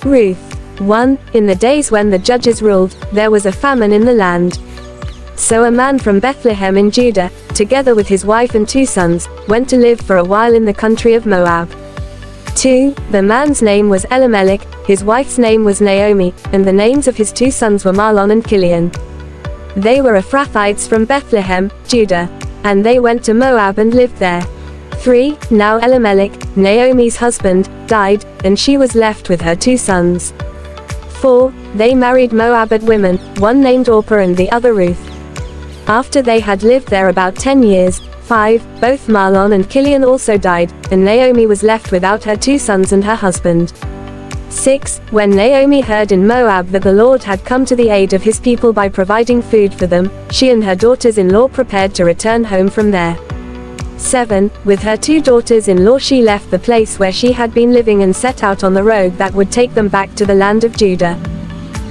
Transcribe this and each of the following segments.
Ruth 1. In the days when the judges ruled, there was a famine in the land. So a man from Bethlehem in Judah, together with his wife and 2 sons, went to live for a while in the country of Moab. 2. The man's name was Elimelech, his wife's name was Naomi, and the names of his 2 sons were Mahlon and Chilion. They were Ephrathites from Bethlehem, Judah. And they went to Moab and lived there. 3. Now Elimelech, Naomi's husband, died, and she was left with her 2 sons. 4. They married Moabite women, one named Orpah and the other Ruth. After they had lived there about 10 years, 5. Both Mahlon and Chilion also died, and Naomi was left without her 2 sons and her husband. 6. When Naomi heard in Moab that the Lord had come to the aid of his people by providing food for them, she and her daughters-in-law prepared to return home from there. 7. With her 2 daughters-in-law she left the place where she had been living and set out on the road that would take them back to the land of Judah.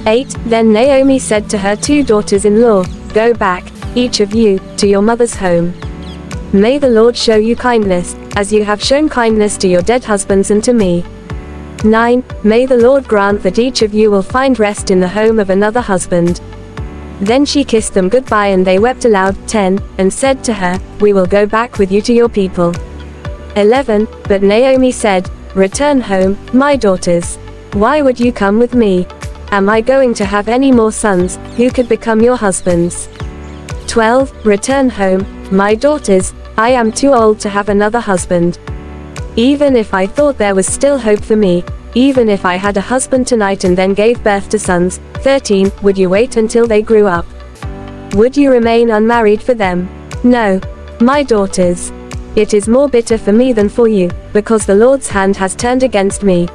8. Then Naomi said to her 2 daughters-in-law, "Go back, each of you, to your mother's home. May the Lord show you kindness, as you have shown kindness to your dead husbands and to me. 9. May the Lord grant that each of you will find rest in the home of another husband." Then she kissed them goodbye and they wept aloud. 10. And said to her, "We will go back with you to your people." 11. But Naomi said, "Return home, my daughters. Why would you come with me? Am I going to have any more sons, who could become your husbands?" 12. Return home, my daughters, I am too old to have another husband. Even if I thought there was still hope for me, even if I had a husband tonight and then gave birth to sons. 13. Would you wait until they grew up? Would you remain unmarried for them? No. My daughters. It is more bitter for me than for you, because the Lord's hand has turned against me.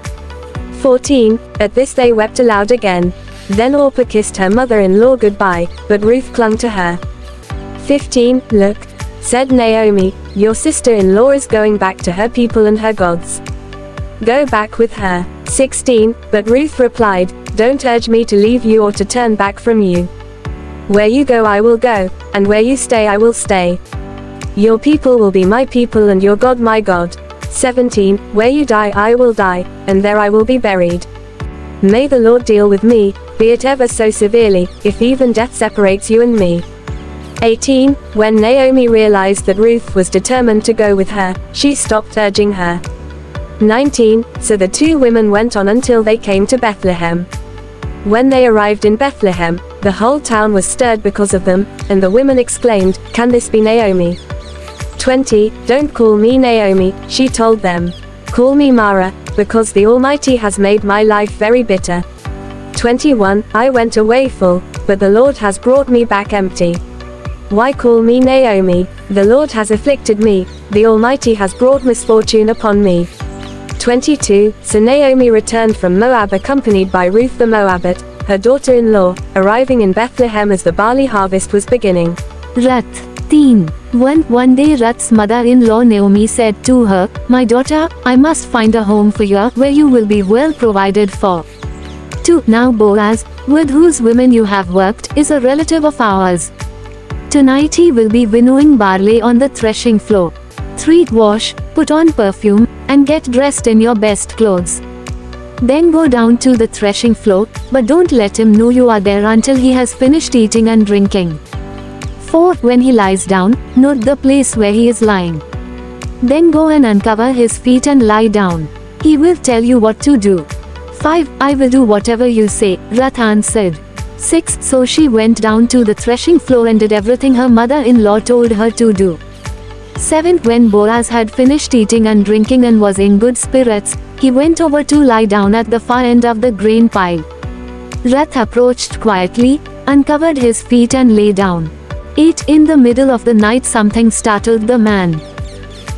14. At this they wept aloud again. Then Orpah kissed her mother-in-law goodbye, but Ruth clung to her. 15. Look, said Naomi, your sister-in-law is going back to her people and her gods. Go back with her. 16. But Ruth replied, don't urge me to leave you or to turn back from you. Where you go I will go, and where you stay I will stay. Your people will be my people and your God my God. 17. Where you die I will die, and there I will be buried. May the Lord deal with me, be it ever so severely, if even death separates you and me. 18. When Naomi realized that Ruth was determined to go with her, she stopped urging her. 19. So the two women went on until they came to Bethlehem. When they arrived in Bethlehem, the whole town was stirred because of them, and the women exclaimed, Can this be Naomi? 20. Don't call me Naomi, she told them. Call me Mara, because the Almighty has made my life very bitter. 21. I went away full, but the Lord has brought me back empty. Why call me Naomi? The Lord has afflicted me, the Almighty has brought misfortune upon me. 22. So Naomi returned from Moab accompanied by Ruth the Moabite, her daughter-in-law, arriving in Bethlehem as the barley harvest was beginning. Ruth 3. One day Ruth's mother-in-law Naomi said to her, My daughter, I must find a home for you where you will be well provided for. 2. Now Boaz, with whose women you have worked, is a relative of ours. Tonight he will be winnowing barley on the threshing floor. 3. Wash, put on perfume, and get dressed in your best clothes. Then go down to the threshing floor, but don't let him know you are there until he has finished eating and drinking. 4. When he lies down, note the place where he is lying. Then go and uncover his feet and lie down. He will tell you what to do. 5. I will do whatever you say, Ruth answered. 6. So she went down to the threshing floor and did everything her mother-in-law told her to do. 7. When Boaz had finished eating and drinking and was in good spirits, he went over to lie down at the far end of the grain pile. Ruth approached quietly, uncovered his feet and lay down. 8. In the middle of the night something startled the man.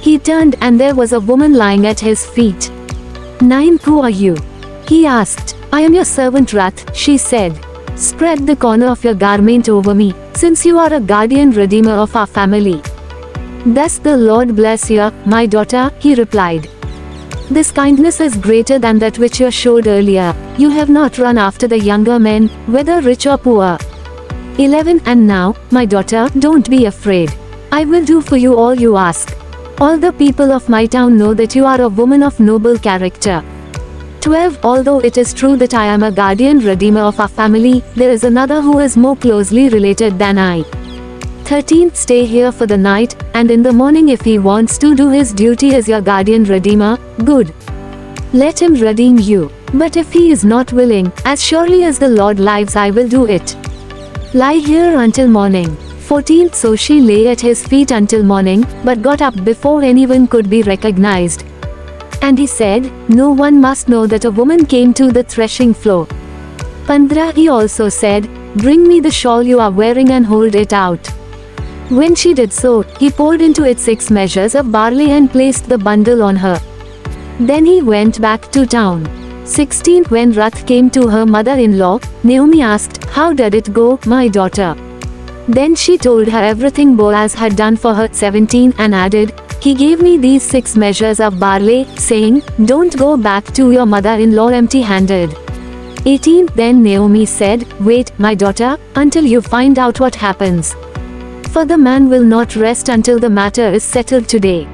He turned and there was a woman lying at his feet. 9. Who are you? He asked. I am your servant Ruth, she said. Spread the corner of your garment over me, since you are a guardian redeemer of our family. Thus the Lord bless you, my daughter, he replied. This kindness is greater than that which you showed earlier. You have not run after the younger men, whether rich or poor. 11. And now, my daughter, don't be afraid. I will do for you all you ask. All the people of my town know that you are a woman of noble character. 12 Although it is true that I am a guardian redeemer of our family, there is another who is more closely related than I. 13 Stay here for the night, and in the morning if he wants to do his duty as your guardian redeemer, good. Let him redeem you. But if he is not willing, as surely as the Lord lives I will do it. Lie here until morning. 14 So she lay at his feet until morning, but got up before anyone could be recognized. And he said, no one must know that a woman came to the threshing floor. 15 He also said, bring me the shawl you are wearing and hold it out. When she did so, he poured into it 6 measures of barley and placed the bundle on her. Then he went back to town. 16 When Ruth came to her mother-in-law, Naomi asked, how did it go, my daughter? Then she told her everything Boaz had done for her. 17 And added, he gave me these 6 measures of barley, saying, don't go back to your mother-in-law empty-handed. 18 Then Naomi said, wait, my daughter, until you find out what happens. For the man will not rest until the matter is settled today.